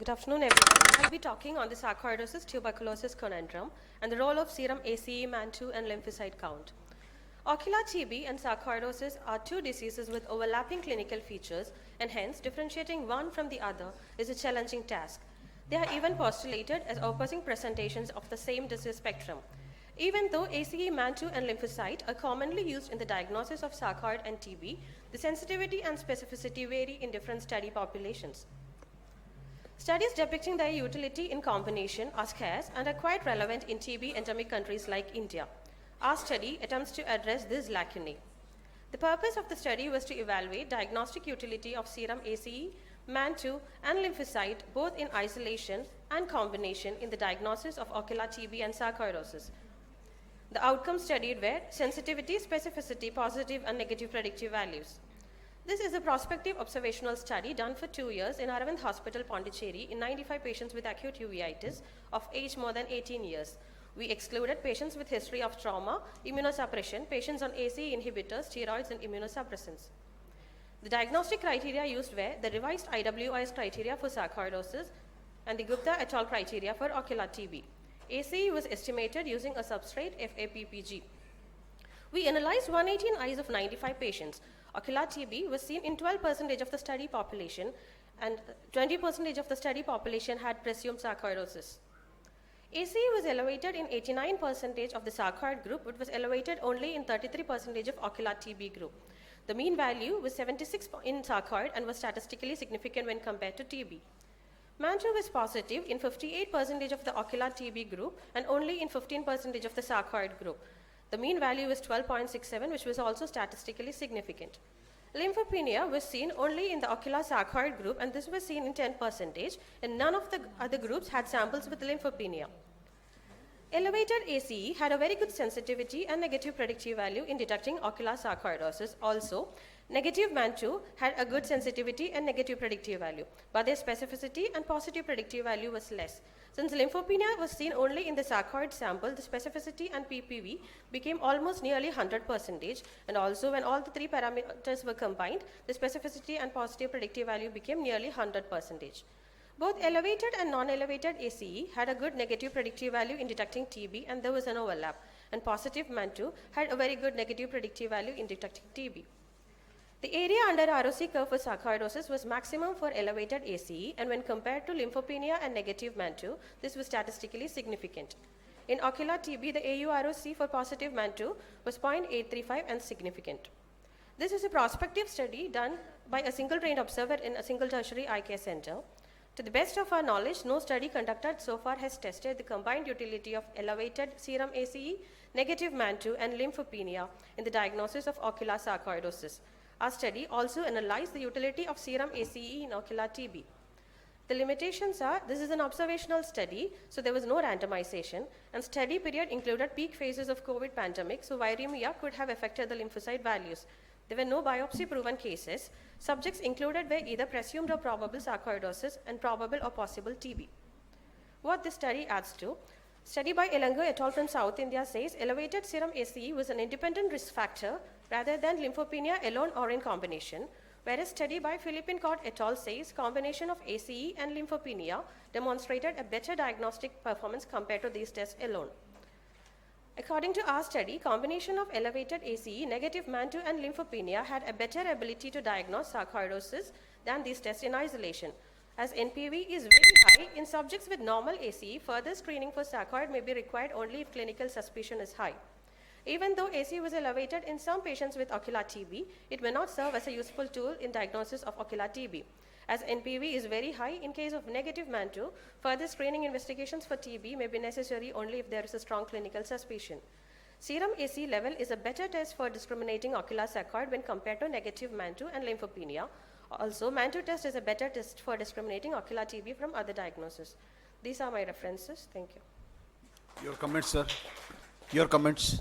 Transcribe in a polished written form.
Good afternoon, everyone. I'll be talking on the sarcoidosis-tuberculosis conundrum and the role of serum ACE, MAN2, and lymphocyte count. Ocular TB and sarcoidosis are two diseases with overlapping clinical features, and hence differentiating one from the other is a challenging task. They are even postulated as opposing presentations of the same disease spectrum. Even though ACE, MAN2, and lymphocyte are commonly used in the diagnosis of sarcoid and TB, the sensitivity and specificity vary in different study populations. Studies depicting their utility in combination are scarce and are quite relevant in TB endemic countries like India. Our study attempts to address this lacunae. The purpose of the study was to evaluate diagnostic utility of serum ACE, MAN2, and lymphocyte both in isolation and combination in the diagnosis of ocular TB and sarcoidosis. The outcomes studied were sensitivity, specificity, positive and negative predictive values. This is a prospective observational study done for 2 years in Aravind Hospital, Pondicherry in 95 patients with acute uveitis of age more than 18 years. We excluded patients with history of trauma, immunosuppression, patients on ACE inhibitors, steroids, and immunosuppressants. The diagnostic criteria used were the revised IWIS criteria for sarcoidosis and the Gupta et al. Criteria for ocular TB. ACE was estimated using a substrate FP1836. We analyzed 118 eyes of 95 patients. Ocular TB was seen in 12% of the study population, and 20% of the study population had presumed sarcoidosis. ACE was elevated in 89% of the sarcoid group, but was elevated only in 33% of ocular TB group. The mean value was 76 in sarcoid and was statistically significant when compared to TB. MAN2 was positive in 58% of the ocular TB group and only in 15% of the sarcoid group. The mean value was 12.67, which was also statistically significant. Lymphopenia was seen only in the ocular sarcoid group, and this was seen in 10%, and none of the other groups had samples with lymphopenia. Elevated ACE had a very good sensitivity and negative predictive value in detecting ocular sarcoidosis. Also, negative MAN2 had a good sensitivity and negative predictive value, but their specificity and positive predictive value was less. Since lymphopenia was seen only in the sarcoid sample, the specificity and PPV became almost nearly 100%, and also when all the three parameters were combined, the specificity and positive predictive value became nearly 100%. Both elevated and non-elevated ACE had a good negative predictive value in detecting TB, and there was an overlap, and positive MAN2 had a very good negative predictive value in detecting TB. The area under ROC curve for sarcoidosis was maximum for elevated ACE, and when compared to lymphopenia and negative MAN2, this was statistically significant. In ocular TB, the AUROC for positive MAN2 was 0.835 and significant. This is a prospective study done by a single trained observer in a single tertiary eye care center. To the best of our knowledge, no study conducted so far has tested the combined utility of elevated serum ACE, negative MAN2, and lymphopenia in the diagnosis of ocular sarcoidosis. Our study also analyzed the utility of serum ACE in ocular TB. The limitations are, this is an observational study, so there was no randomization, and study period included peak phases of COVID pandemic, so viremia could have affected the lymphocyte values. There were no biopsy-proven cases. Subjects included were either presumed or probable sarcoidosis and probable or possible TB. What this study adds to, study by Elango et al. From South India says elevated serum ACE was an independent risk factor rather than lymphopenia alone or in combination, whereas study by Philippine Court et al. Says combination of ACE and lymphopenia demonstrated a better diagnostic performance compared to these tests alone. According to our study, combination of elevated ACE, negative MAN2, and lymphopenia had a better ability to diagnose sarcoidosis than these tests in isolation. As NPV is very high, in subjects with normal ACE, further screening for sarcoid may be required only if clinical suspicion is high. Even though ACE was elevated in some patients with ocular TB, it may not serve as a useful tool in diagnosis of ocular TB. As NPV is very high, in case of negative MAN2, further screening investigations for TB may be necessary only if there is a strong clinical suspicion. Serum ACE level is a better test for discriminating ocular sarcoid when compared to negative MAN2 and lymphopenia. Also, MAN2 test is a better test for discriminating ocular TB from other diagnoses. These are my references. Thank you. Your comments, sir. Your comments.